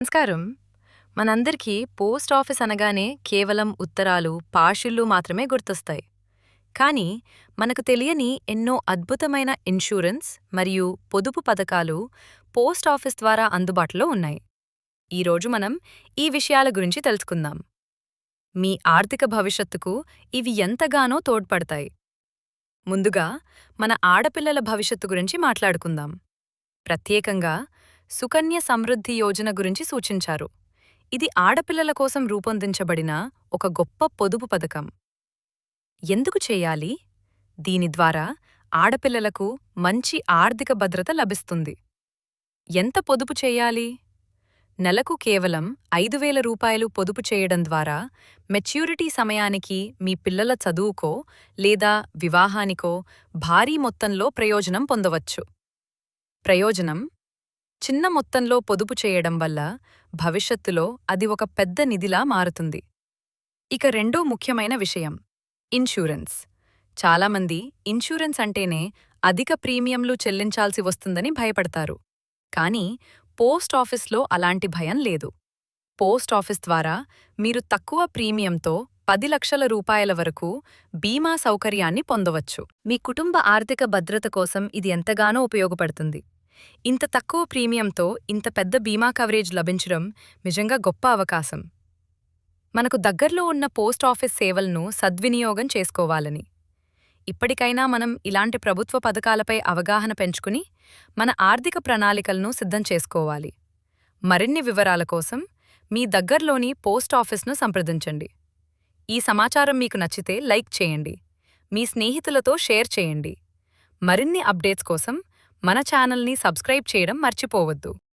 నమస్కారం. మనందరికీ post office అనగానే కేవలం ఉత్తరాలు, పార్శిళ్లు మాత్రమే గుర్తొస్తాయి. కానీ మనకు తెలియని ఎన్నో అద్భుతమైన ఇన్షూరెన్స్ మరియు పొదుపు పథకాలు పోస్ట్ ఆఫీస్ ద్వారా అందుబాటులో ఉన్నాయి. ఈరోజు మనం ఈ విషయాల గురించి తెలుసుకుందాం. మీ ఆర్థిక భవిష్యత్తుకు ఇవి ఎంతగానో తోడ్పడతాయి. ముందుగా మన ఆడపిల్లల భవిష్యత్తు గురించి మాట్లాడుకుందాం. ప్రత్యేకంగా సుకన్య సమృద్ధి యోజన గురించి సూచించారు. ఇది ఆడపిల్లల కోసం రూపొందించబడిన ఒక గొప్ప పొదుపు పథకం. ఎందుకు చేయాలి? దీని ద్వారా ఆడపిల్లలకు మంచి ఆర్థిక భద్రత లభిస్తుంది. ఎంత పొదుపు చేయాలి? నెలకు కేవలం 5,000 రూపాయలు పొదుపు చేయడం ద్వారా మెచ్యూరిటీ సమయానికి మీ పిల్లల చదువుకో లేదా వివాహానికో భారీ మొత్తంలో ప్రయోజనం పొందవచ్చు. ప్రయోజనం: చిన్న మొత్తంలో పొదుపు చేయడం వల్ల భవిష్యత్తులో అది ఒక పెద్ద నిధిలా మారుతుంది. ఇక రెండో ముఖ్యమైన విషయం ఇన్షూరెన్స్. చాలామంది ఇన్షూరెన్స్ అంటేనే అధిక ప్రీమియంలు చెల్లించాల్సి వస్తుందని భయపడతారు. కానీ పోస్ట్ ఆఫీస్లో అలాంటి భయం లేదు. పోస్ట్ ఆఫీస్ ద్వారా మీరు తక్కువ ప్రీమియంతో 10 లక్షల రూపాయల వరకు బీమా సౌకర్యాన్ని పొందవచ్చు. మీ కుటుంబ ఆర్థిక భద్రత కోసం ఇది ఎంతగానో ఉపయోగపడుతుంది. ఇంత తక్కువ ప్రీమియంతో ఇంత పెద్ద బీమా కవరేజ్ లభించడం నిజంగా గొప్ప అవకాశం. మనకు దగ్గర్లో ఉన్న పోస్ట్ ఆఫీస్ సేవలను సద్వినియోగం చేసుకోవాలని. ఇప్పటికైనా మనం ఇలాంటి ప్రభుత్వ పథకాలపై అవగాహన పెంచుకుని మన ఆర్థిక ప్రణాళికలను సిద్ధం చేసుకోవాలి. మరిన్ని వివరాల కోసం మీ దగ్గర్లోని పోస్ట్ ఆఫీస్ను సంప్రదించండి. ఈ సమాచారం మీకు నచ్చితే లైక్ చేయండి. మీ స్నేహితులతో షేర్ చేయండి. మరిన్ని అప్డేట్స్ కోసం మన ఛానల్ని సబ్స్క్రైబ్ చేయడం మర్చిపోవద్దు.